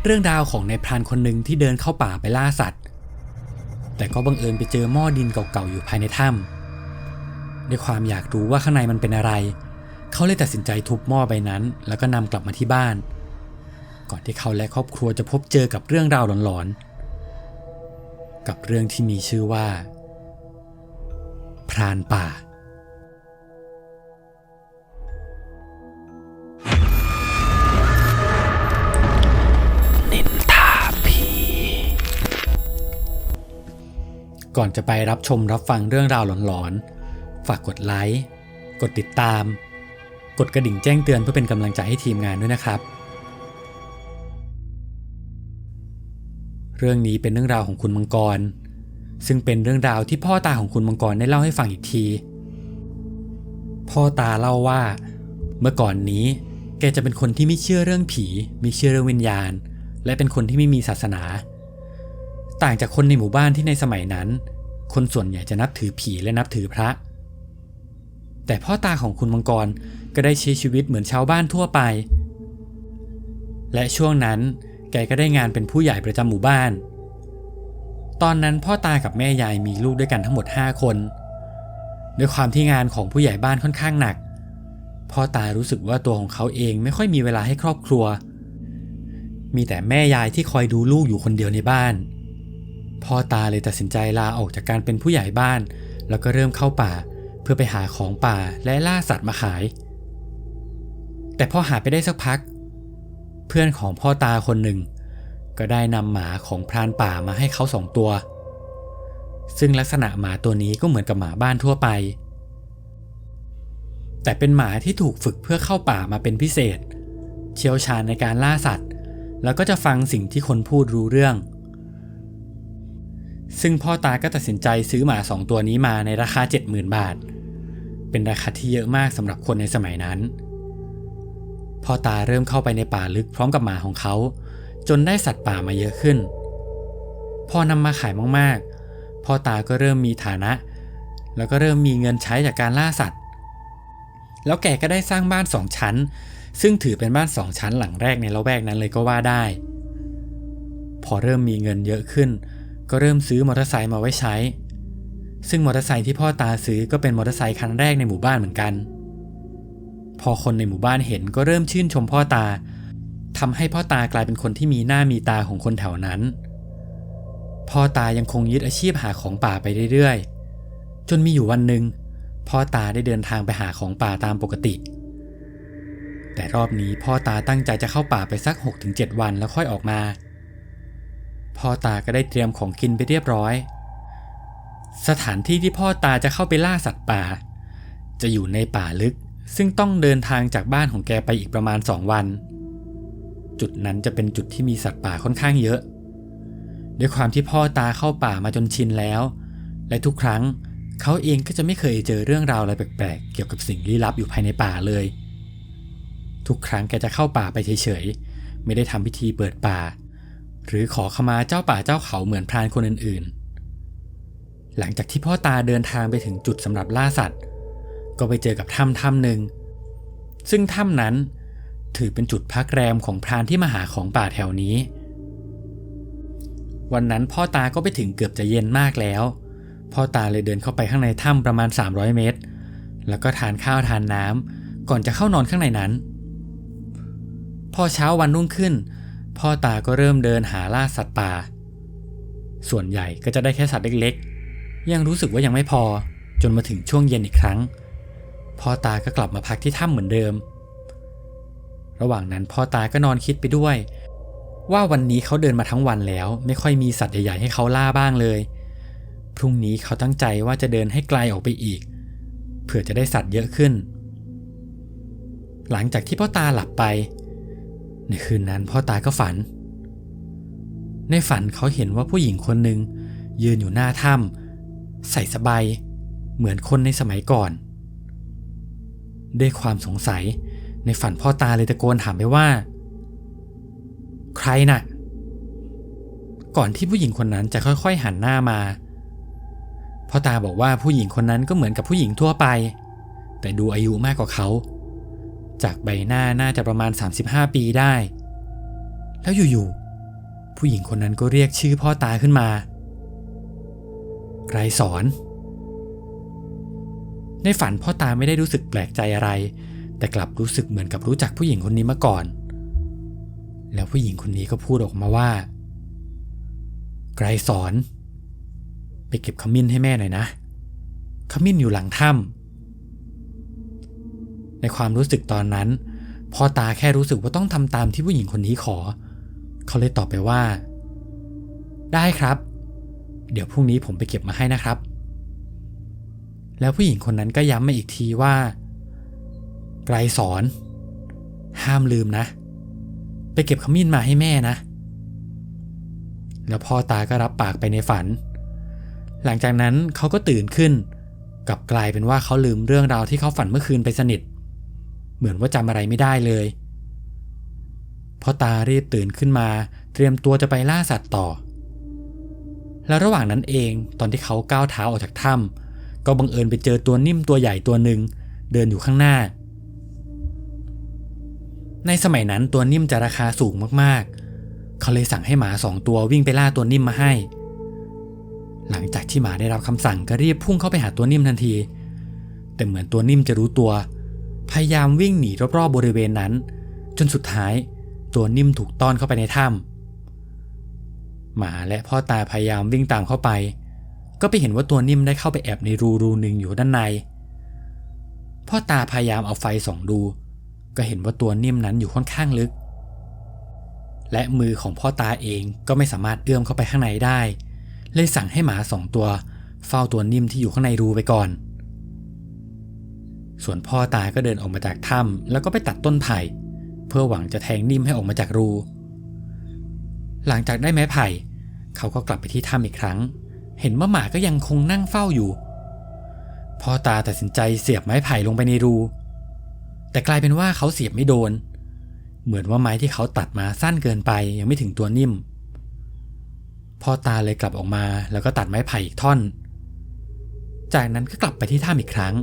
เรื่องราวของนายพรานคนหนึ่งที่เดินเข้าป่าไปล่าสัตว์แต่ก็บังเอิญไปเจอหม้อดินเก่าๆอยู่ภายในถ้ำด้วยความอยากรู้ว่าข้างในมันเป็นอะไรเขาเลยตัดสินใจทุบหม้อใบนั้นแล้วก็นำกลับมาที่บ้านก่อนที่เขาและครอบครัวจะพบเจอกับเรื่องราวหลอนๆกับเรื่องที่มีชื่อว่าพรานป่านินทาผีก่อนจะไปรับชมรับฟังเรื่องราวหลอนๆฝากกดไลค์กดติดตามกดกระดิ่งแจ้งเตือนเพื่อเป็นกำลังใจให้ทีมงานด้วยนะครับเรื่องนี้เป็นเรื่องราวของคุณมังกรซึ่งเป็นเรื่องราวที่พ่อตาของคุณมังกรได้เล่าให้ฟังอีกทีพ่อตาเล่าว่าเมื่อก่อนนี้แกจะเป็นคนที่ไม่เชื่อเรื่องผีไม่เชื่อเรื่องวิญญาณและเป็นคนที่ไม่มีศาสนาต่างจากคนในหมู่บ้านที่ในสมัยนั้นคนส่วนใหญ่จะนับถือผีและนับถือพระแต่พ่อตาของคุณมังกรก็ได้ใช้ชีวิตเหมือนชาวบ้านทั่วไปและช่วงนั้นแกก็ได้งานเป็นผู้ใหญ่ประจำหมู่บ้านตอนนั้นพ่อตากับแม่ยายมีลูกด้วยกันทั้งหมด5 คนด้วยความที่งานของผู้ใหญ่บ้านค่อนข้างหนักพ่อตารู้สึกว่าตัวของเขาเองไม่ค่อยมีเวลาให้ครอบครัวมีแต่แม่ยายที่คอยดูลูกอยู่คนเดียวในบ้านพ่อตาเลยตัดสินใจลาออกจากการเป็นผู้ใหญ่บ้านแล้วก็เริ่มเข้าป่าเพื่อไปหาของป่าและล่าสัตว์มาขายแต่พอหาไปได้สักพักเพื่อนของพ่อตาคนหนึ่งก็ได้นำหมาของพรานป่ามาให้เขา2 ตัวซึ่งลักษณะหมาตัวนี้ก็เหมือนกับหมาบ้านทั่วไปแต่เป็นหมาที่ถูกฝึกเพื่อเข้าป่ามาเป็นพิเศษเชี่ยวชาญในการล่าสัตว์แล้วก็จะฟังสิ่งที่คนพูดรู้เรื่องซึ่งพ่อตาก็ตัดสินใจซื้อหมา2 ตัวนี้มาในราคา 70,000 บาทเป็นราคาที่เยอะมากสำหรับคนในสมัยนั้นพ่อตาเริ่มเข้าไปในป่าลึกพร้อมกับหมาของเขาจนได้สัตว์ป่ามาเยอะขึ้นพอนำมาขายมากๆพ่อตาก็เริ่มมีฐานะแล้วก็เริ่มมีเงินใช้จากการล่าสัตว์แล้วแกก็ได้สร้างบ้าน2 ชั้นซึ่งถือเป็นบ้าน2 ชั้นหลังแรกในละแวกนั้นเลยก็ว่าได้พอเริ่มมีเงินเยอะขึ้นก็เริ่มซื้อมอเตอร์ไซค์มาไว้ใช้ซึ่งมอเตอร์ไซค์ที่พ่อตาซื้อก็เป็นมอเตอร์ไซค์คันแรกในหมู่บ้านเหมือนกันพอคนในหมู่บ้านเห็นก็เริ่มชื่นชมพ่อตาทำให้พ่อตากลายเป็นคนที่มีหน้ามีตาของคนแถวนั้นพ่อตายังคงยึดอาชีพหาของป่าไปเรื่อยๆจนมีอยู่วันหนึ่งพ่อตาได้เดินทางไปหาของป่าตามปกติแต่รอบนี้พ่อตาตั้งใจจะเข้าป่าไปสัก 6-7 วันแล้วค่อยออกมาพ่อตาก็ได้เตรียมของกินไปเรียบร้อยสถานที่ที่พ่อตาจะเข้าไปล่าสัตว์ป่าจะอยู่ในป่าลึกซึ่งต้องเดินทางจากบ้านของแกไปอีกประมาณ2 วันจุดนั้นจะเป็นจุดที่มีสัตว์ป่าค่อนข้างเยอะด้วยความที่พ่อตาเข้าป่ามาจนชินแล้วและทุกครั้งเขาเองก็จะไม่เคยเจอเรื่องราวอะไรแปลกๆเกี่ยวกับสิ่งลี้ลับอยู่ภายในป่าเลยทุกครั้งแกจะเข้าป่าไปเฉยๆไม่ได้ทำพิธีเปิดป่าหรือขอขมาเจ้าป่าเจ้าเขาเหมือนพรานคนอื่นๆหลังจากที่พ่อตาเดินทางไปถึงจุดสำหรับล่าสัตว์ก็ไปเจอกับถ้ำหนึ่งซึ่งถ้ำนั้นถือเป็นจุดพักแรมของพรานที่มาหาของป่าแถวนี้วันนั้นพ่อตาก็ไปถึงเกือบจะเย็นมากแล้วพ่อตาเลยเดินเข้าไปข้างในถ้ำประมาณ300 เมตรแล้วก็ทานข้าวทานน้ำก่อนจะเข้านอนข้างในนั้นพอเช้าวันรุ่งขึ้นพ่อตาก็เริ่มเดินหาล่าสัตว์ป่าส่วนใหญ่ก็จะได้แค่สัตว์เล็กๆยังรู้สึกว่ายังไม่พอจนมาถึงช่วงเย็นอีกครั้งพ่อตาก็กลับมาพักที่ถ้ำเหมือนเดิมระหว่างนั้นพ่อตาก็นอนคิดไปด้วยว่าวันนี้เขาเดินมาทั้งวันแล้วไม่ค่อยมีสัตว์ใหญ่ๆให้เขาล่าบ้างเลยพรุ่งนี้เขาตั้งใจว่าจะเดินให้ไกลออกไปอีกเผื่อจะได้สัตว์เยอะขึ้นหลังจากที่พ่อตาหลับไปในคืนนั้นพ่อตาก็ฝันในฝันเขาเห็นว่าผู้หญิงคนหนึ่งยืนอยู่หน้าถ้ำใส่สบายเหมือนคนในสมัยก่อนด้วยความสงสัยในฝันพ่อตาเลยตะโกนถามไปว่าใครน่ะก่อนที่ผู้หญิงคนนั้นจะค่อยๆหันหน้ามาพ่อตาบอกว่าผู้หญิงคนนั้นก็เหมือนกับผู้หญิงทั่วไปแต่ดูอายุมากกว่าเขาจากใบหน้าน่าจะประมาณ35 ปีได้แล้วอยู่ ผู้หญิงคนนั้นก็เรียกชื่อพ่อตาขึ้นมาไกรสอนในฝันพ่อตาไม่ได้รู้สึกแปลกใจอะไรแต่กลับรู้สึกเหมือนกับรู้จักผู้หญิงคนนี้มาก่อนแล้วผู้หญิงคนนี้ก็พูดออกมาว่าไกรสอนไปเก็บขมิ้นให้แม่หน่อยนะขมิ้นอยู่หลังถ้ำในความรู้สึกตอนนั้นพ่อตาแค่รู้สึกว่าต้องทำตามที่ผู้หญิงคนนี้ขอเขาเลยตอบไปว่าได้ครับเดี๋ยวพรุ่งนี้ผมไปเก็บมาให้นะครับแล้วผู้หญิงคนนั้นก็ย้ำมาอีกทีว่าไกรสอนห้ามลืมนะไปเก็บขมิ้นมาให้แม่นะแล้วพ่อตาก็รับปากไปในฝันหลังจากนั้นเขาก็ตื่นขึ้นกลับกลายเป็นว่าเขาลืมเรื่องราวที่เขาฝันเมื่อคืนไปสนิทเหมือนว่าจำอะไรไม่ได้เลยพ่อตารีบตื่นขึ้นมาเตรียมตัวจะไปล่าสัตว์ต่อแล้วระหว่างนั้นเองตอนที่เขาก้าวเท้าออกจากถ้ำก็บังเอิญไปเจอตัวนิ่มตัวใหญ่ตัวหนึ่งเดินอยู่ข้างหน้าในสมัยนั้นตัวนิ่มจะราคาสูงมากๆเขาเลยสั่งให้หมา2 ตัววิ่งไปล่าตัวนิ่มมาให้หลังจากที่หมาได้รับคำสั่งก็รีบพุ่งเข้าไปหาตัวนิ่มทันทีแต่เหมือนตัวนิ่มจะรู้ตัวพยายามวิ่งหนีรอบๆบริเวณนั้นจนสุดท้ายตัวนิ่มถูกต้อนเข้าไปในถ้ำหมาและพ่อตาพยายามวิ่งตามเข้าไปก็ไปเห็นว่าตัวนิ่มได้เข้าไปแอบในรูหนึ่งอยู่ด้านในพ่อตาพยายามเอาไฟส่องดูก็เห็นว่าตัวนิ่มนั้นอยู่ค่อนข้างลึกและมือของพ่อตาเองก็ไม่สามารถเอื้อมเข้าไปข้างในได้เลยสั่งให้หมา2 ตัวเฝ้าตัวนิ่มที่อยู่ข้างในรูไปก่อนส่วนพ่อตาก็เดินออกมาจากถ้ำแล้วก็ไปตัดต้นไผ่เพื่อหวังจะแทงนิ่มให้ออกมาจากรูหลังจากได้ไม้ไผ่เขาก็กลับไปที่ถ้ำอีกครั้งเห็นว่าหมาก็ยังคงนั่งเฝ้าอยู่พ่อตาตัดสินใจเสียบไม้ไผ่ลงไปในรูแต่กลายเป็นว่าเขาเสียบไม่โดนเหมือนว่าไม้ที่เขาตัดมาสั้นเกินไปยังไม่ถึงตัวนิ่มพ่อตาเลยกลับออกมาแล้วก็ตัดไม้ไผ่อีกท่อนจากนั้นก็กลับไปที่ถ้ำอีกครั้ง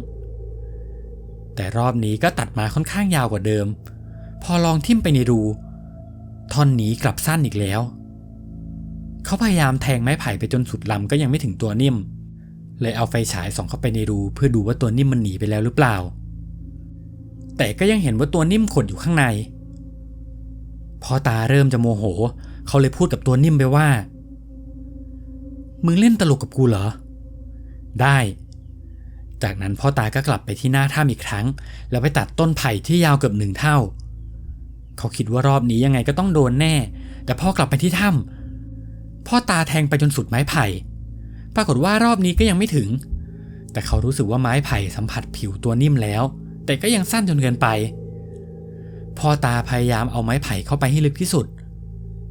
แต่รอบนี้ก็ตัดมาค่อนข้างยาวกว่าเดิมพอลองทิ่มไปในรูท่อนนี้กลับสั้นอีกแล้วเขาพยายามแทงไม้ไผ่ไปจนสุดลำก็ยังไม่ถึงตัวนิ่มเลยเอาไฟฉายส่องเข้าไปในรูเพื่อดูว่าตัวนิ่มมันหนีไปแล้วหรือเปล่าแต่ก็ยังเห็นว่าตัวนิ่มขดอยู่ข้างในพ่อตาเริ่มจะโมโหเขาเลยพูดกับตัวนิ่มไปว่ามึงเล่นตลกกับกูเหรอได้จากนั้นพ่อตาก็กลับไปที่หน้าถ้ำอีกครั้งแล้วไปตัดต้นไผ่ที่ยาวเกือบ1 เท่าเขาคิดว่ารอบนี้ยังไงก็ต้องโดนแน่แต่พอกลับไปที่ถ้ำพ่อตาแทงไปจนสุดไม้ไผ่ปรากฏว่ารอบนี้ก็ยังไม่ถึงแต่เขารู้สึกว่าไม้ไผ่สัมผัสผิวตัวนิ่มแล้วแต่ก็ยังสั้นจนเกินไปพ่อตาพยายามเอาไม้ไผ่เข้าไปให้ลึกที่สุด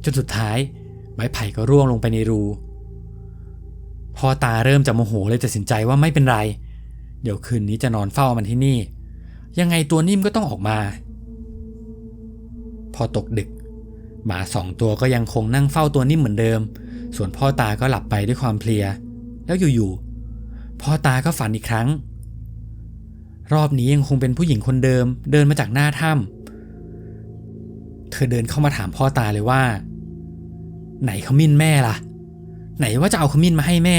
จนสุดท้ายไม้ไผ่ก็ร่วงลงไปในรูพ่อตาเริ่มจะโมโหเลยตัดสินใจว่าไม่เป็นไรเดี๋ยวคืนนี้จะนอนเฝ้ามันที่นี่ยังไงตัวนิ่มก็ต้องออกมาพอตกดึกหมา2 ตัวก็ยังคงนั่งเฝ้าตัวนิ่มเหมือนเดิมส่วนพ่อตาก็หลับไปด้วยความเพลียแล้วอยู่ๆพ่อตาก็ฝันอีกครั้งรอบนี้ยังคงเป็นผู้หญิงคนเดิมเดินมาจากหน้าถ้ำเธอเดินเข้ามาถามพ่อตาเลยว่าไหนขมิ้นแม่ล่ะไหนว่าจะเอาขมิ้นมาให้แม่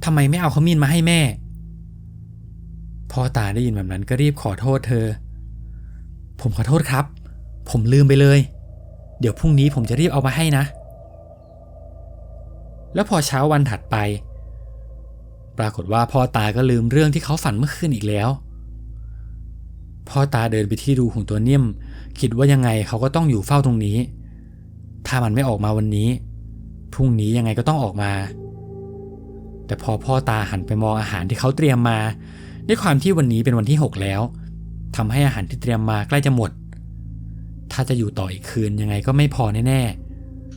ทำไมไม่เอาขมิ้นมาให้แม่พ่อตาได้ยินแบบนั้นก็รีบขอโทษเธอผมขอโทษครับผมลืมไปเลยเดี๋ยวพรุ่งนี้ผมจะรีบเอามาให้นะแล้วพอเช้าวันถัดไปปรากฏว่าพ่อตาก็ลืมเรื่องที่เขาฝันเมื่อคืนอีกแล้วพ่อตาเดินไปที่รูของตัวนิ่มคิดว่ายังไงเขาก็ต้องอยู่เฝ้าตรงนี้ถ้ามันไม่ออกมาวันนี้พรุ่งนี้ยังไงก็ต้องออกมาแต่พอพ่อตาหันไปมองอาหารที่เขาเตรียมมาด้วยความที่วันนี้เป็นวันที่6แล้วทำให้อาหารที่เตรียมมาใกล้จะหมดถ้าจะอยู่ต่ออีกคืนยังไงก็ไม่พอแน่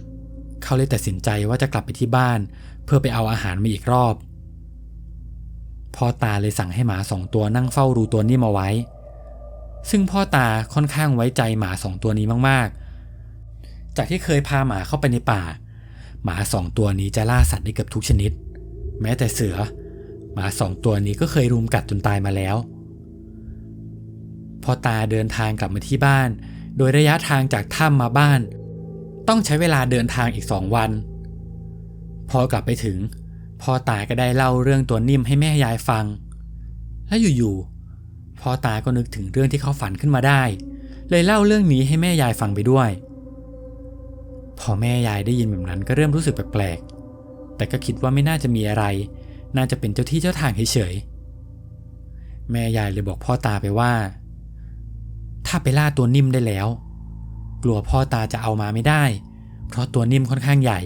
ๆเขาเลยตัดสินใจว่าจะกลับไปที่บ้านเพื่อไปเอาอาหารมาอีกรอบพ่อตาเลยสั่งให้หมา2 ตัวนั่งเฝ้ารูตัวนิ่มเอาไว้ซึ่งพ่อตาค่อนข้างไว้ใจหมา2 ตัวนี้มากๆจากที่เคยพาหมาเข้าไปในป่าหมา2 ตัวนี้จะล่าสัตว์ได้เกือบทุกชนิดแม้แต่เสือหมา2 ตัวนี้ก็เคยรุมกัดจนตายมาแล้วพ่อตาเดินทางกลับมาที่บ้านโดยระยะทางจากถ้ำมาบ้าน ต้องใช้เวลาเดินทางอีก2 วันพอกลับไปถึงพ่อตาก็ได้เล่าเรื่องตัวนิ่มให้แม่ยายฟังและอยู่ๆพ่อตาก็นึกถึงเรื่องที่เขาฝันขึ้นมาได้เลยเล่าเรื่องนี้ให้แม่ยายฟังไปด้วยพอแม่ยายได้ยินแบบนั้นก็เริ่มรู้สึกแปลกๆแต่ก็คิดว่าไม่น่าจะมีอะไรน่าจะเป็นเจ้าที่เจ้าทางเฉยๆแม่ยายเลยบอกพ่อตาไปว่าถ้าไปล่าตัวนิ่มได้แล้วกลัวพ่อตาจะเอามาไม่ได้เพราะตัวนิ่มค่อนข้างใหญ่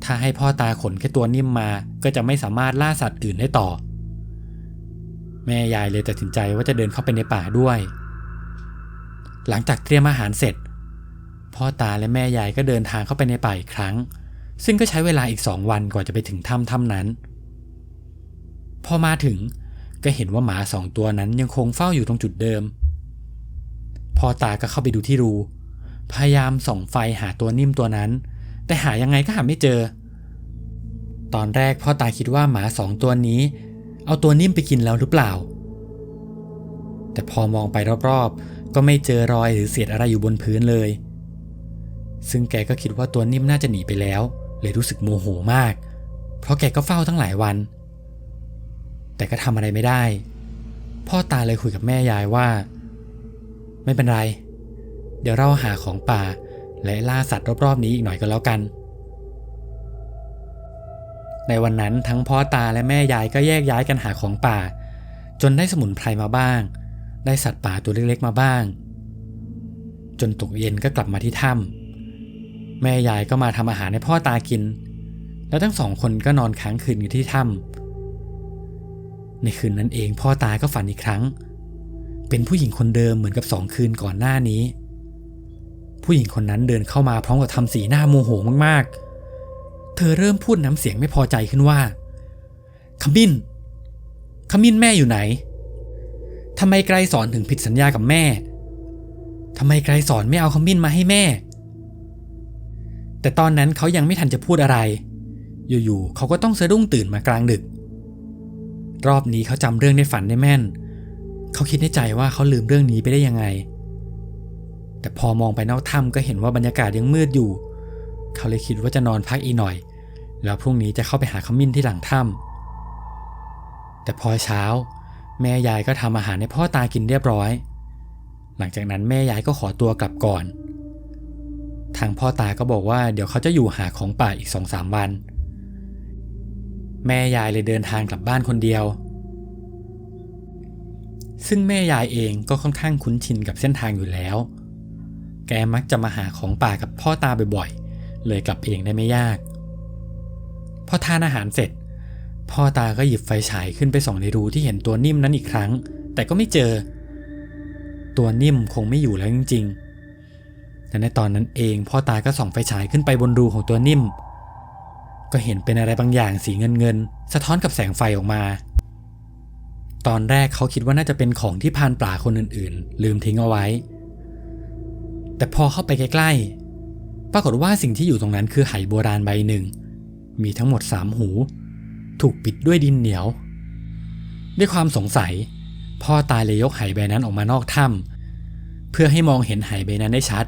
ถ้าให้พ่อตาขนแค่ตัวนิ่มมาก็จะไม่สามารถล่าสัตว์อื่นได้ต่อแม่ยายเลยตัดสินใจว่าจะเดินเข้าไปในป่าด้วยหลังจากเตรียมอาหารเสร็จพ่อตาและแม่ยายก็เดินทางเข้าไปในป่าอีกครั้งซึ่งก็ใช้เวลาอีก2 วันกว่าจะไปถึงถ้ำนั้นพอมาถึงก็เห็นว่าหมา2 ตัวนั้นยังคงเฝ้าอยู่ตรงจุดเดิมพ่อตาก็เข้าไปดูที่รูพยายามส่องไฟหาตัวนิ่มตัวนั้นแต่หายังไงก็หาไม่เจอตอนแรกพ่อตาคิดว่าหมา2 ตัวนี้เอาตัวนิ่มไปกินแล้วหรือเปล่าแต่พอมองไปรอบๆก็ไม่เจอรอยหรือเศษอะไรอยู่บนพื้นเลยซึ่งแกก็คิดว่าตัวนิ่มน่าจะหนีไปแล้วเลยรู้สึกโมโหมากเพราะแกก็เฝ้าตั้งหลายวันแต่ก็ทำอะไรไม่ได้พ่อตาเลยคุยกับแม่ยายว่าไม่เป็นไรเดี๋ยวเราหาของป่าและล่าสัตว์รอบๆนี้อีกหน่อยก็แล้วกันในวันนั้นทั้งพ่อตาและแม่ยายก็แยกย้ายกันหาของป่าจนได้สมุนไพรมาบ้างได้สัตว์ป่าตัวเล็กๆมาบ้างจนตกเย็นก็กลับมาที่ถ้ำแม่ยายก็มาทำอาหารให้พ่อตากินแล้วทั้ง2 คนก็นอนค้างคืนอยู่ที่ถ้ำในคืนนั้นเองพ่อตาก็ฝันอีกครั้งเป็นผู้หญิงคนเดิมเหมือนกับ2 คืนก่อนหน้านี้ผู้หญิงคนนั้นเดินเข้ามาพร้อมกับทำสีหน้าโมโหมากๆเธอเริ่มพูดน้ำเสียงไม่พอใจขึ้นว่าขมิ้นแม่อยู่ไหนทำไมไกรสอนถึงผิดสัญญากับแม่ทำไมไกรสอนไม่เอาขมิ้นมาให้แม่แต่ตอนนั้นเขายังไม่ทันจะพูดอะไรอยู่ๆเขาก็ต้องสะดุ้งตื่นมากลางดึกรอบนี้เขาจำเรื่องในฝันได้แม่นเขาคิดในใจว่าเขาลืมเรื่องนี้ไปได้ยังไงแต่พอมองไปนอกถ้ำก็เห็นว่าบรรยากาศยังมืดอยู่เขาเลยคิดว่าจะนอนพักอีกหน่อยแล้วพรุ่งนี้จะเข้าไปหาขมิ้นที่หลังถ้ำแต่พอเช้าแม่ยายก็ทำอาหารให้พ่อตากินเรียบร้อยหลังจากนั้นแม่ยายก็ขอตัวกลับก่อนทางพ่อตาก็บอกว่าเดี๋ยวเขาจะอยู่หาของป่าอีก 2-3 วันแม่ยายเลยเดินทางกลับบ้านคนเดียวซึ่งแม่ยายเองก็ค่อนข้างคุ้นชินกับเส้นทางอยู่แล้วแกมักจะมาหาของป่ากับพ่อตาบ่อยๆเลยกลับเองได้ไม่ยากพอทานอาหารเสร็จพ่อตาก็หยิบไฟฉายขึ้นไปส่องในรูที่เห็นตัวนิ่มนั้นอีกครั้งแต่ก็ไม่เจอตัวนิ่มคงไม่อยู่แล้วจริงๆแต่ในตอนนั้นเองพ่อตาก็ส่องไฟฉายขึ้นไปบนรูของตัวนิ่มก็เห็นเป็นอะไรบางอย่างสีเงินสะท้อนกับแสงไฟออกมาตอนแรกเขาคิดว่าน่าจะเป็นของที่พรานป่าคนอื่นๆลืมทิ้งเอาไว้แต่พอเข้าไปใกล้ๆปรากฏว่าสิ่งที่อยู่ตรงนั้นคือไหโบราณใบหนึ่งมีทั้งหมด3 หูถูกปิดด้วยดินเหนียวด้วยความสงสัยพ่อตาเลยยกไหใบนั้นออกมานอกถ้ำเพื่อให้มองเห็นไหใบนั้นได้ชัด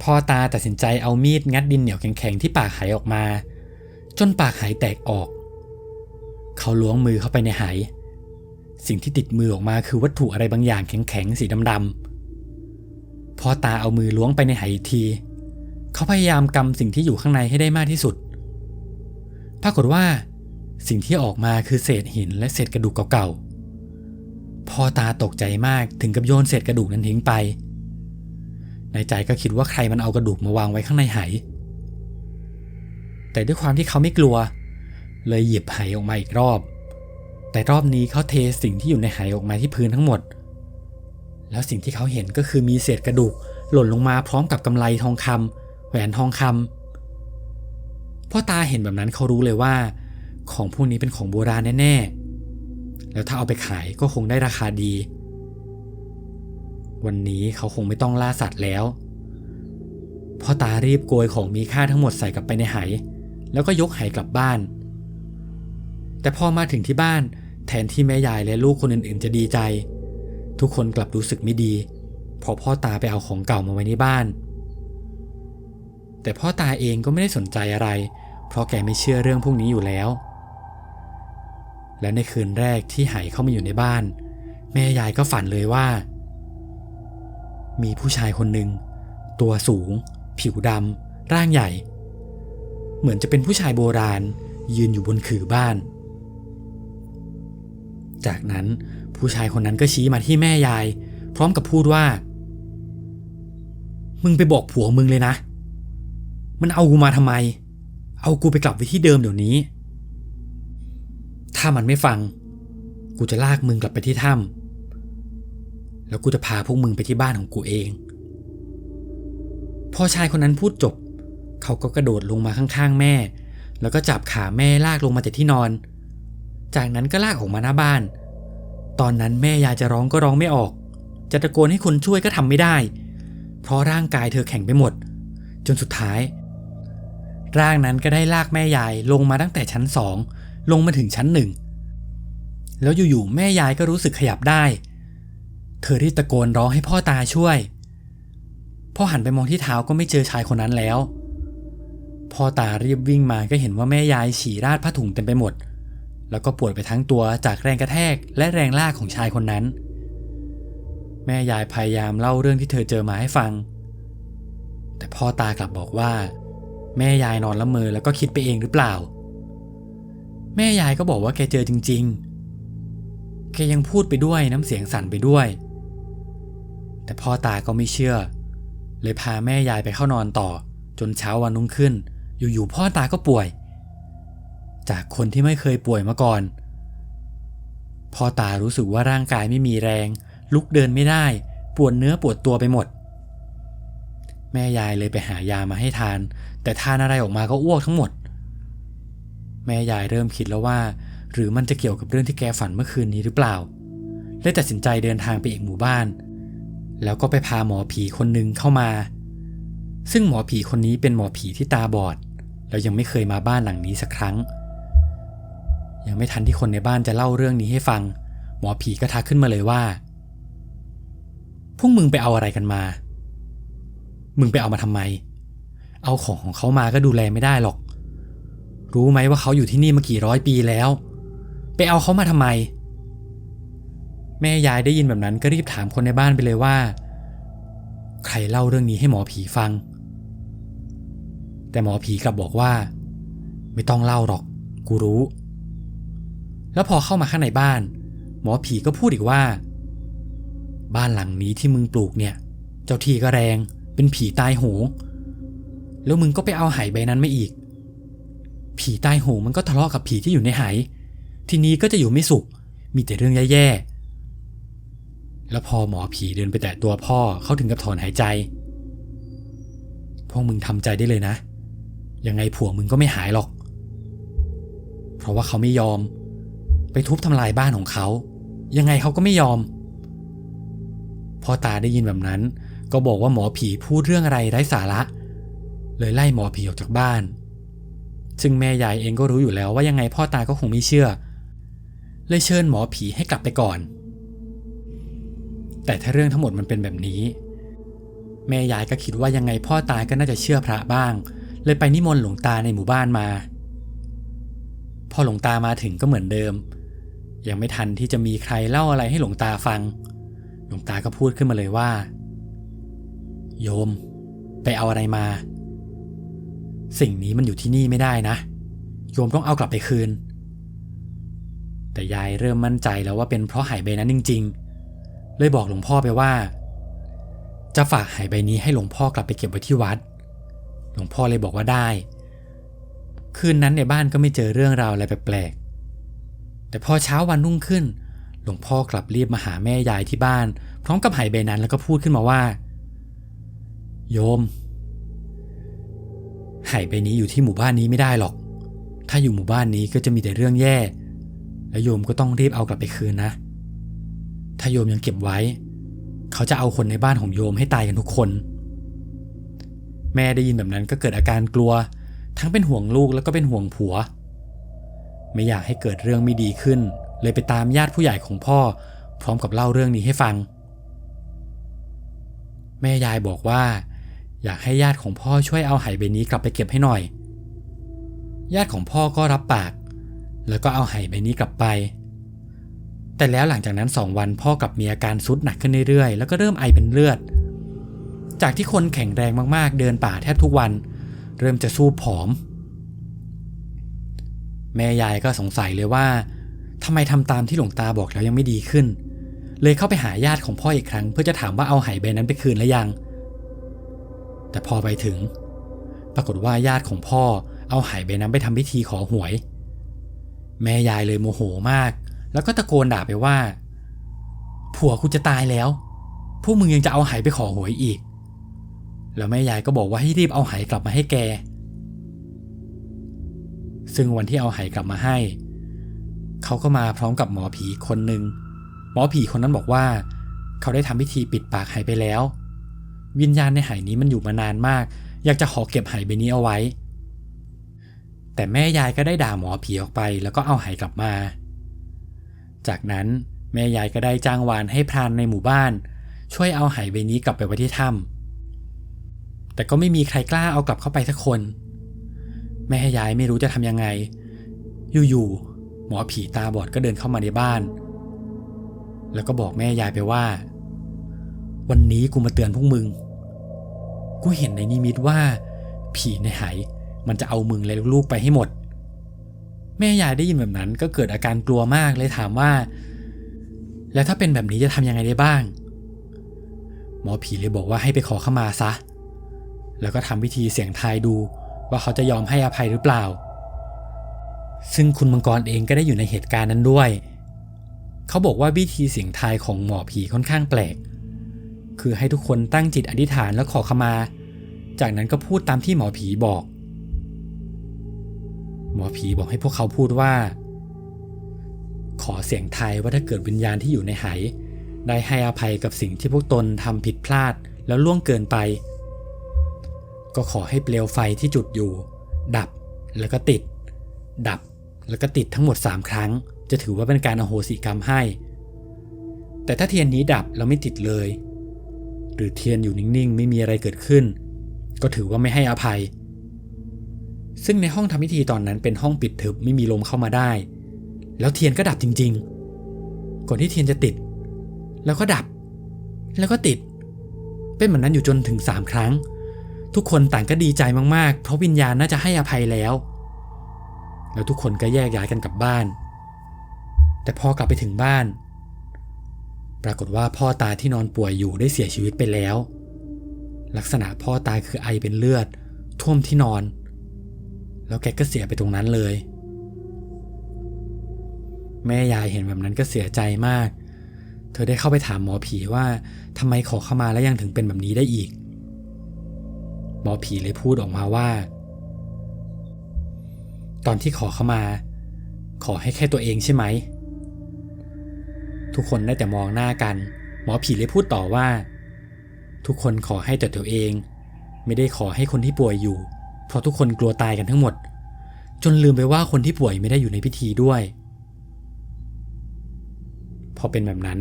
พ่อตาตัดสินใจเอามีดงัดดินเหนียวแข็งๆที่ปากไหออกมาจนปากไหแตกออกเขาล้วงมือเข้าไปในไหสิ่งที่ติดมือออกมาคือวัตถุอะไรบางอย่างแข็งๆสีดำๆพ่อตาเอามือล้วงไปในไหอีกทีเขาพยายามกำสิ่งที่อยู่ข้างในให้ได้มากที่สุดปรากฏว่าสิ่งที่ออกมาคือเศษหินและเศษกระดูกเก่าๆพ่อตาตกใจมากถึงกับโยนเศษกระดูกนั้นทิ้งไปในใจก็คิดว่าใครมันเอากระดูกมาวางไว้ข้างในไหแต่ด้วยความที่เขาไม่กลัวเลยหยิบไหออกมาอีกรอบแต่รอบนี้เขาเทสิ่งที่อยู่ในไหออกมาที่พื้นทั้งหมดแล้วสิ่งที่เขาเห็นก็คือมีเศษกระดูกหล่นลงมาพร้อมกับกำไลทองคำแหวนทองคำพ่อตาเห็นแบบนั้นเขารู้เลยว่าของพวกนี้เป็นของโบราณแน่ๆแล้วถ้าเอาไปขายก็คงได้ราคาดีวันนี้เขาคงไม่ต้องล่าสัตว์แล้วพ่อตารีบโกยของมีค่าทั้งหมดใส่กลับไปในไหแล้วก็ยกไหกลับบ้านแต่พอมาถึงที่บ้านแทนที่แม่ยายและลูกคนอื่นๆจะดีใจทุกคนกลับรู้สึกไม่ดี พอพ่อตาไปเอาของเก่ามาไว้ในบ้านแต่พ่อตาเองก็ไม่ได้สนใจอะไรเพราะแกไม่เชื่อเรื่องพวกนี้อยู่แล้วและในคืนแรกที่ไหเข้ามาอยู่ในบ้านแม่ยายก็ฝันเลยว่ามีผู้ชายคนหนึ่งตัวสูงผิวดำร่างใหญ่เหมือนจะเป็นผู้ชายโบราณยืนอยู่บนขื่อบ้านจากนั้นผู้ชายคนนั้นก็ชี้มาที่แม่ยายพร้อมกับพูดว่ามึงไปบอกผัวมึงเลยนะมันเอากูมาทำไมเอากูไปกลับไว้ที่เดิมเดี๋ยวนี้ถ้ามันไม่ฟังกูจะลากมึงกลับไปที่ถ้ำแล้วกูจะพาพวกมึงไปที่บ้านของกูเองพอชายคนนั้นพูดจบเขาก็กระโดดลงมาข้างๆแม่แล้วก็จับขาแม่ลากลงมาจากที่นอนจากนั้นก็ลากออกมาหน้าบ้านตอนนั้นแม่ยายจะร้องก็ร้องไม่ออกจะตะโกนให้คนช่วยก็ทำไม่ได้เพราะร่างกายเธอแข็งไปหมดจนสุดท้ายร่างนั้นก็ได้ลากแม่ยายลงมาตั้งแต่ชั้น2ลงมาถึงชั้น1แล้วอยู่ๆแม่ยายก็รู้สึกขยับได้เธอรีบตะโกนร้องให้พ่อตาช่วยพอหันไปมองที่เท้าก็ไม่เจอชายคนนั้นแล้วพ่อตารีบวิ่งมาก็เห็นว่าแม่ยายฉี่ราดผ้าถุงเต็มไปหมดแล้วก็ปวดไปทั้งตัวจากแรงกระแทกและแรงลากของชายคนนั้นแม่ยายพยายามเล่าเรื่องที่เธอเจอมาให้ฟังแต่พ่อตากลับบอกว่าแม่ยายนอนละเมอแล้วก็คิดไปเองหรือเปล่าแม่ยายก็บอกว่าแกเจอจริงๆแกยังพูดไปด้วยน้ำเสียงสั่นไปด้วยแต่พ่อตาก็ไม่เชื่อเลยพาแม่ยายไปเข้านอนต่อจนเช้าวันรุ่งขึ้นอยู่ๆพ่อตาก็ป่วยจากคนที่ไม่เคยป่วยมาก่อนพ่อตารู้สึกว่าร่างกายไม่มีแรงลุกเดินไม่ได้ปวดเนื้อปวดตัวไปหมดแม่ยายเลยไปหายามาให้ทานแต่ทานอะไรออกมาก็อ้วกทั้งหมดแม่ยายเริ่มคิดแล้วว่าหรือมันจะเกี่ยวกับเรื่องที่แกฝันเมื่อคืนนี้หรือเปล่าเลยตัดสินใจเดินทางไปอีกหมู่บ้านแล้วก็ไปพาหมอผีคนหนึ่งเข้ามาซึ่งหมอผีคนนี้เป็นหมอผีที่ตาบอดแล้วยังไม่เคยมาบ้านหลังนี้สักครั้งยังไม่ทันที่คนในบ้านจะเล่าเรื่องนี้ให้ฟังหมอผีก็ทักขึ้นมาเลยว่าพวกมึงไปเอาอะไรกันมามึงไปเอามาทำไมเอาของเขามาก็ดูแลไม่ได้หรอกรู้ไหมว่าเขาอยู่ที่นี่มากี่ร้อยปีแล้วไปเอาเขามาทำไมแม่ยายได้ยินแบบนั้นก็รีบถามคนในบ้านไปเลยว่าใครเล่าเรื่องนี้ให้หมอผีฟังแต่หมอผีกลับบอกว่าไม่ต้องเล่าหรอกกูรู้แล้วพอเข้ามาข้างในบ้านหมอผีก็พูดอีกว่าบ้านหลังนี้ที่มึงปลูกเนี่ยเจ้าที่ก็แรงเป็นผีตายโหงแล้วมึงก็ไปเอาไหใบนั้นมาอีกผีตายโหงมันก็ทะเลาะกับผีที่อยู่ในไหทีนี้ก็จะอยู่ไม่สุขมีแต่เรื่องแย่ๆแล้วพอหมอผีเดินไปแตะตัวพ่อเขาถึงกับถอนหายใจพวกมึงทำใจได้เลยนะยังไงผัวมึงก็ไม่หายหรอกเพราะว่าเขาไม่ยอมไปทุบทำลายบ้านของเขายังไงเขาก็ไม่ยอมพ่อตาได้ยินแบบนั้นก็บอกว่าหมอผีพูดเรื่องอะไรไร้สาระเลยไล่หมอผีออกจากบ้านซึ่งแม่ยายเองก็รู้อยู่แล้วว่ายังไงพ่อตาก็คงไม่เชื่อเลยเชิญหมอผีให้กลับไปก่อนแต่ถ้าเรื่องทั้งหมดมันเป็นแบบนี้แม่ยายก็คิดว่ายังไงพ่อตาก็น่าจะเชื่อพระบ้างเลยไปนิมนต์หลวงตาในหมู่บ้านมาพอหลวงตามาถึงก็เหมือนเดิมยังไม่ทันที่จะมีใครเล่าอะไรให้หลวงตาฟังหลวงตาก็พูดขึ้นมาเลยว่าโยมไปเอาอะไรมาสิ่งนี้มันอยู่ที่นี่ไม่ได้นะโยมต้องเอากลับไปคืนแต่ยายเริ่มมั่นใจแล้วว่าเป็นเพราะไหใบนั้นจริงๆเลยบอกหลวงพ่อไปว่าจะฝากไหใบนี้ให้หลวงพ่อกลับไปเก็บไว้ที่วัดหลวงพ่อเลยบอกว่าได้คืนนั้นในบ้านก็ไม่เจอเรื่องราวอะไรแปลกๆแต่พอเช้าวันรุ่งขึ้นหลวงพ่อกลับรีบมาหาแม่ยายที่บ้านพร้อมกับไหใบนั้นแล้วก็พูดขึ้นมาว่าโยมไหใบนี้อยู่ที่หมู่บ้านนี้ไม่ได้หรอกถ้าอยู่หมู่บ้านนี้ก็จะมีแต่เรื่องแย่แล้วโยมก็ต้องรีบเอากลับไปคืนนะถ้าโยมยังเก็บไว้เขาจะเอาคนในบ้านของโยมให้ตายกันทุกคนแม่ได้ยินแบบนั้นก็เกิดอาการกลัวทั้งเป็นห่วงลูกแล้วก็เป็นห่วงผัวไม่อยากให้เกิดเรื่องไม่ดีขึ้นเลยไปตามญาติผู้ใหญ่ของพ่อพร้อมกับเล่าเรื่องนี้ให้ฟัง แม่ยายบอกว่าอยากให้ญาติของพ่อช่วยเอาไหใบนี้กลับไปเก็บให้หน่อยญาติของพ่อก็รับปากแล้วก็เอาไหใบนี้กลับไปแต่แล้วหลังจากนั้น2 วันพ่อกลับมีอาการทรุดหนักขึ้นเรื่อยๆแล้วก็เริ่มไอเป็นเลือดจากที่คนแข็งแรงมากๆเดินป่าแทบทุกวันเริ่มจะสู้ผอมแม่ยายก็สงสัยเลยว่าทำไมทำตามที่หลวงตาบอกแล้วยังไม่ดีขึ้นเลยเข้าไปหาญาติของพ่ออีกครั้งเพื่อจะถามว่าเอาไหใบนั้นไปคืนแล้วยังแต่พอไปถึงปรากฏว่าญาติของพ่อเอาไหใบนั้นไปทำพิธีขอหวยแม่ยายเลยโมโหมากแล้วก็ตะโกนด่าไปว่าผัวกูจะตายแล้วพวกมึงยังจะเอาไหไปขอหวยอีกแล้วแม่ยายก็บอกว่าให้รีบเอาไหกลับมาให้แกซึ่งวันที่เอาไหกลับมาให้เขาก็มาพร้อมกับหมอผีคนหนึ่งหมอผีคนนั้นบอกว่าเขาได้ทำพิธีปิดปากไหไปแล้ววิญญาณในไหนี้มันอยู่มานานมากอยากจะขอเก็บไหใบนี้เอาไว้แต่แม่ยายก็ได้ด่าหมอผีออกไปแล้วก็เอาไหกลับมาจากนั้นแม่ยายก็ได้จ้างวานให้พรานในหมู่บ้านช่วยเอาไหใบนี้กลับไปไว้ที่ถ้ำแต่ก็ไม่มีใครกล้าเอากลับเข้าไปสักคนแม่ยายไม่รู้จะทำยังไงอยู่ๆหมอผีตาบอดก็เดินเข้ามาในบ้านแล้วก็บอกแม่ยายไปว่าวันนี้กูมาเตือนพวกมึงกูเห็นในนิมิตว่าผีในไหมันจะเอามึงและลูกๆไปให้หมดแม่ยายได้ยินแบบนั้นก็เกิดอาการกลัวมากเลยถามว่าแล้วถ้าเป็นแบบนี้จะทำยังไงได้บ้างหมอผีเลยบอกว่าให้ไปขอขมาซะแล้วก็ทำพิธีเสี่ยงทายดูว่าเขาจะยอมให้อภัยหรือเปล่าซึ่งคุณมังกรเองก็ได้อยู่ในเหตุการณ์นั้นด้วยเขาบอกว่าวิธีเสี่ยงทายของหมอผีค่อนข้างแปลกคือให้ทุกคนตั้งจิตอธิษฐานแล้วขอขมาจากนั้นก็พูดตามที่หมอผีบอกหมอผีบอกให้พวกเขาพูดว่าขอเสี่ยงทายว่าถ้าเกิดวิญญาณที่อยู่ในไหได้ให้อภัยกับสิ่งที่พวกตนทำผิดพลาดแล้วล่วงเกินไปก็ขอให้เปลวไฟที่จุดอยู่ดับแล้วก็ติดดับแล้วก็ติดทั้งหมด3 ครั้งจะถือว่าเป็นการอโหสิกรรมให้แต่ถ้าเทียนนี้ดับแล้วไม่ติดเลยหรือเทียนอยู่นิ่งๆไม่มีอะไรเกิดขึ้นก็ถือว่าไม่ให้อภัยซึ่งในห้องทำพิธีตอนนั้นเป็นห้องปิดทึบไม่มีลมเข้ามาได้แล้วเทียนก็ดับจริงๆก่อนที่เทียนจะติดแล้วก็ดับแล้วก็ติดเป็นแบบนั้นอยู่จนถึง3 ครั้งทุกคนต่างก็ดีใจมากๆเพราะวิญญาณน่าจะให้อภัยแล้วทุกคนก็แยกย้ายกันกลับบ้านแต่พอกลับไปถึงบ้านปรากฏว่าพ่อตาที่นอนป่วยอยู่ได้เสียชีวิตไปแล้วลักษณะพ่อตาคือไอเป็นเลือดท่วมที่นอนแล้วแกก็เสียไปตรงนั้นเลยแม่ยายเห็นแบบนั้นก็เสียใจมากเธอได้เข้าไปถามหมอผีว่าทำไมขอเข้ามาแล้วยังถึงเป็นแบบนี้ได้อีกหมอผีเลยพูดออกมาว่าตอนที่ขอเข้ามาขอให้แค่ตัวเองใช่ไหมทุกคนได้แต่มองหน้ากันหมอผีเลยพูดต่อว่าทุกคนขอให้แต่ตัวเองไม่ได้ขอให้คนที่ป่วยอยู่เพราะทุกคนกลัวตายกันทั้งหมดจนลืมไปว่าคนที่ป่วยไม่ได้อยู่ในพิธีด้วยพอเป็นแบบนั้น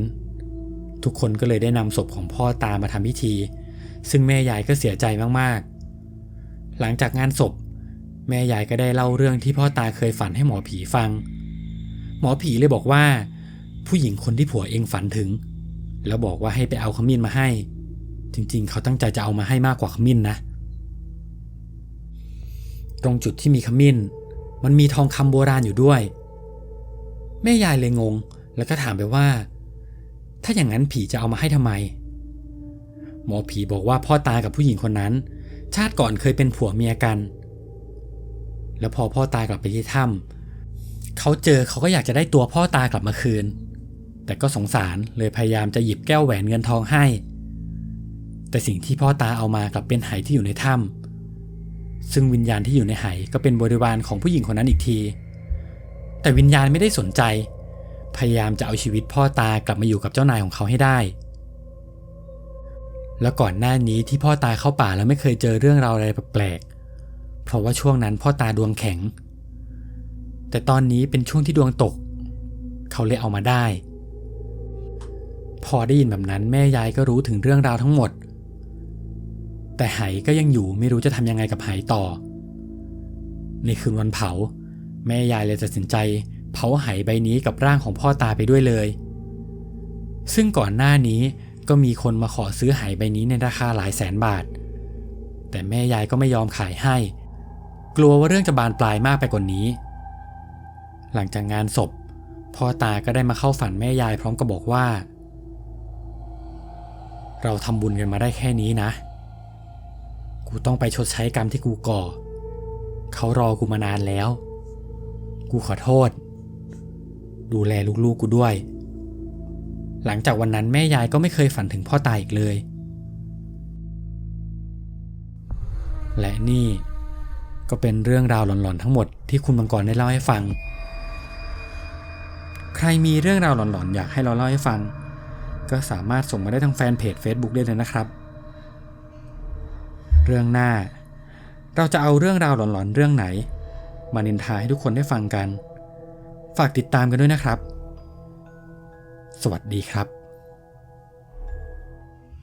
ทุกคนก็เลยได้นำศพของพ่อตามาทำพิธีซึ่งแม่ยายก็เสียใจมากๆหลังจากงานศพแม่ยายก็ได้เล่าเรื่องที่พ่อตาเคยฝันให้หมอผีฟังหมอผีเลยบอกว่าผู้หญิงคนที่ผัวเองฝันถึงแล้วบอกว่าให้ไปเอาขมิ้นมาให้จริงๆเขาตั้งใจจะเอามาให้มากกว่าขมิ้นนะตรงจุดที่มีขมิ้นมันมีทองคำโบราณอยู่ด้วยแม่ยายเลยงงแล้วก็ถามไปว่าถ้าอย่างนั้นผีจะเอามาให้ทำไมหมอผีบอกว่าพ่อตากับผู้หญิงคนนั้นชาติก่อนเคยเป็นผัวเมียกันแล้วพอพ่อตากลับไปที่ถ้ำเขาเจอเขาก็อยากจะได้ตัวพ่อตากลับมาคืนแต่ก็สงสารเลยพยายามจะหยิบแก้วแหวนเงินทองให้แต่สิ่งที่พ่อตาเอามากลับเป็นไหที่อยู่ในถ้ำซึ่งวิญญาณที่อยู่ในไหก็เป็นบริวารของผู้หญิงคนนั้นอีกทีแต่วิญญาณไม่ได้สนใจพยายามจะเอาชีวิตพ่อตากลับมาอยู่กับเจ้านายของเขาให้ได้แล้วก่อนหน้านี้ที่พ่อตาเข้าป่าแล้วไม่เคยเจอเรื่องราวอะไรแปลกๆเพราะว่าช่วงนั้นพ่อตาดวงแข็งแต่ตอนนี้เป็นช่วงที่ดวงตกเขาเลยเอามาได้พอได้ยินแบบนั้นแม่ยายก็รู้ถึงเรื่องราวทั้งหมด แต่ไหก็ยังอยู่ไม่รู้จะทำยังไงกับไหต่อในคืนวันเผาแม่ยายเลยตัดสินใจเผาไหใบนี้กับร่างของพ่อตาไปด้วยเลยซึ่งก่อนหน้านี้ก็มีคนมาขอซื้อไหใบนี้ในราคาหลายแสนบาทแต่แม่ยายก็ไม่ยอมขายให้กลัวว่าเรื่องจะบานปลายมากไปกว่านี้หลังจากงานศพพ่อตาก็ได้มาเข้าฝันแม่ยายพร้อมกับบอกว่าเราทำบุญกันมาได้แค่นี้นะกูต้องไปชดใช้กรรมที่กูก่อเขารอกูมานานแล้วกูขอโทษดูแลลูกๆกูด้วยหลังจากวันนั้นแม่ยายก็ไม่เคยฝันถึงพ่อตาอีกเลยและนี่ก็เป็นเรื่องราวหลอนๆทั้งหมดที่คุณมังกรได้เล่าให้ฟังใครมีเรื่องราวหลอนๆอยากให้เราเล่าให้ฟังก็สามารถส่งมาได้ทางแฟนเพจ Facebook ได้เลยนะครับเรื่องหน้าเราจะเอาเรื่องราวหลอนๆเรื่องไหนมานินทาให้ทุกคนได้ฟังกันฝากติดตามกันด้วยนะครับสวัสดีครับ